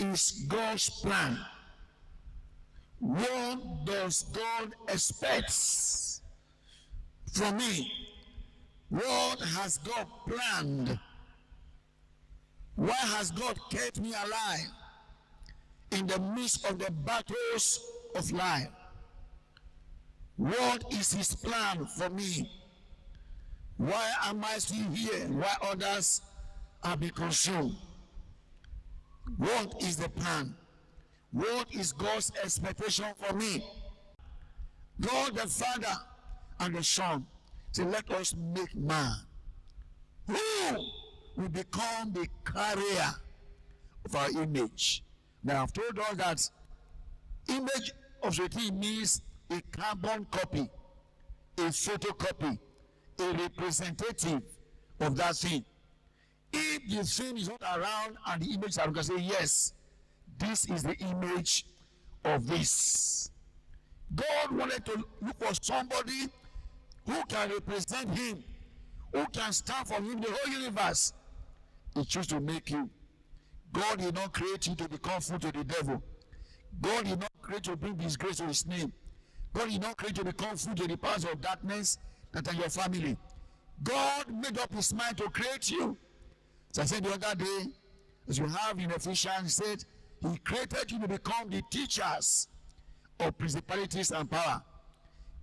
is God's plan? What does God expect from me? What has God planned? Why has God kept me alive in the midst of the battles of life? What is his plan for me? Why am I still here? Why others have been consumed? What is the plan? What is God's expectation for me? God the Father and the Son say, let us make man who will become the carrier of our image. Now I've told us that image of the thing means a carbon copy, a photocopy, a representative of that thing. If the thing is not around and the image is around, you can say, yes, this is the image of this. God wanted to look for somebody who can represent him, who can stand for him, the whole universe. He chose to make you. God did not create you to become food to the devil. God did not create you to bring disgrace to his name. God did not create you to become food to the powers of darkness that are your family. God made up his mind to create you. So I said the other day, as you have in Ephesians, he said, he created you to become the teachers of principalities and power.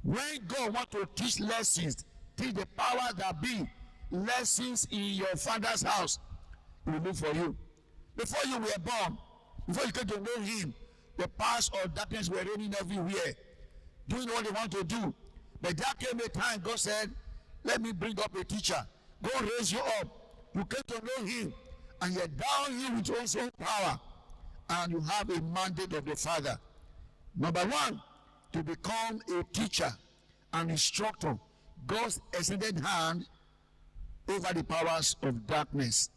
When God wants to teach lessons, teach the powers that be, lessons in your father's house, he will look for you. Before you were born, before you came to know him, the powers of darkness were reigning everywhere, doing what they want to do. But there came a time God said, let me bring up a teacher. God raise you up. You came to know him, and you endow him with his own power, and you have a mandate of the Father. Number one, to become a teacher, an instructor, God's extended hand over the powers of darkness.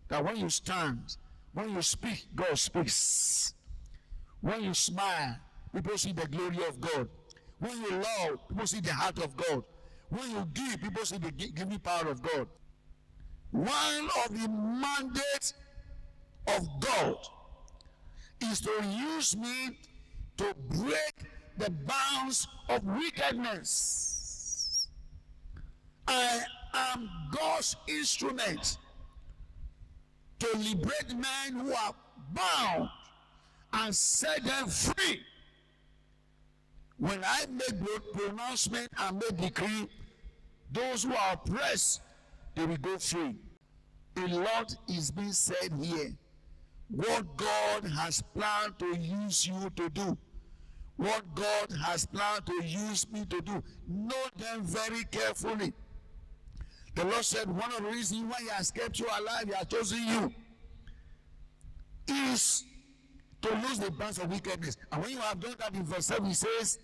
That when you stand, when you speak, God speaks. When you smile, people see the glory of God. When you love, people see the heart of God. When you give, people see the giving power of God. One of the mandates of God is to use me to break the bounds of wickedness. I am God's instrument to liberate men who are bound and set them free. When I make pronouncement and make decree, those who are oppressed, they will go free. A lot is being said here. What God has planned to use you to do, what God has planned to use me to do, know them very carefully. The Lord said one of the reasons why he has kept you alive, he has chosen you, is to lose the bands of wickedness. And when you have done that, in verse 7 he says,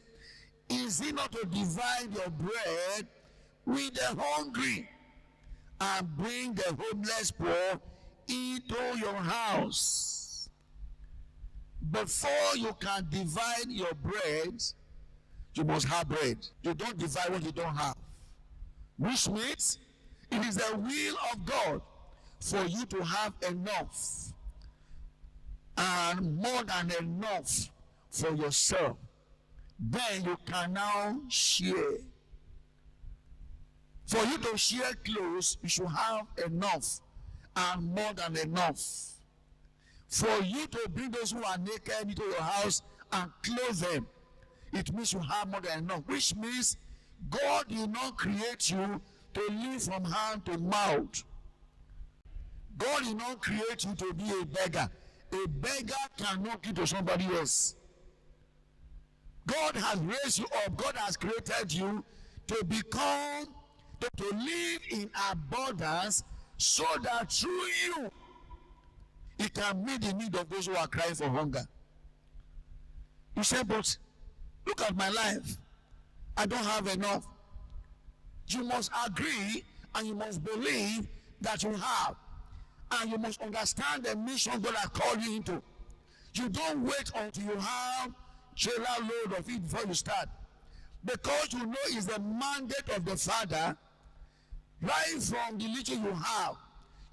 is it not to divide your bread with the hungry and bring the homeless poor into your house? Before you can divide your bread, you must have bread. You don't divide what you don't have. Which means it is the will of God for you to have enough and more than enough for yourself. Then you can now share. For you to share clothes, you should have enough and more than enough. For you to bring those who are naked into your house and clothe them, it means you have more than enough. Which means God did not create you to live from hand to mouth. God did not create you to be a beggar. A beggar cannot give to somebody else. God has raised you up. God has created you to become, to live in abundance, so that through you, it can meet the need of those who are crying for hunger. You say, but look at my life. I don't have enough. You must agree and you must believe that you have. And you must understand the mission God has called you into. You don't wait until you have trailer load of it before you start. Because you know it's the mandate of the Father, right from the little you have,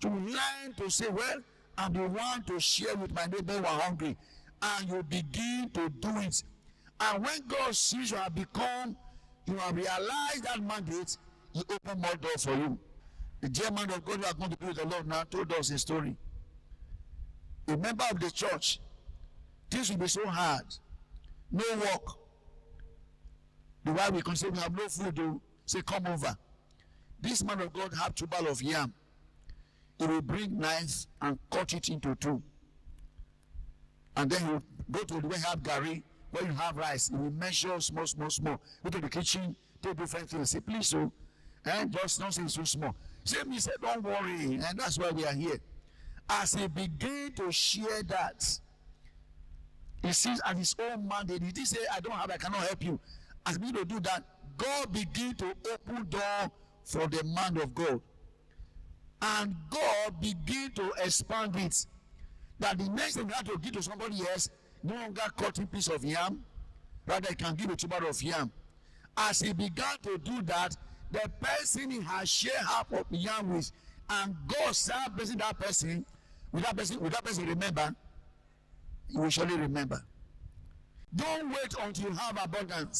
to learn to say, well, and you want to share with my neighbor who are hungry, and you begin to do it. And when God sees you have realized that mandate, He open more doors for you. The dear man of God who are going to be with the Lord now told us a story. A member of the church, things will be so hard, no work. The wife will consider we have no food to say, come over. This man of God have 2 bales of yam. He will bring knife and cut it into 2. And then he will go to where you have gari, where you have rice. He will measure small. Go to the kitchen, take different things. Say, please, so, and just don't say it's too small. Say, me say, don't worry, and that's why we are here. As he began to share that, he sees at his own mandate. He didn't say, I cannot help you. As me to do that, God began to open door for the man of God. And God began to expand it. That the next thing you have to give to somebody else, no longer cutting piece of yam, rather he can give a tuber of yam. As he began to do that, the person he has shared half of the yam with, and God started blessing that person, will that person remember? He will surely remember. Don't wait until you have abundance.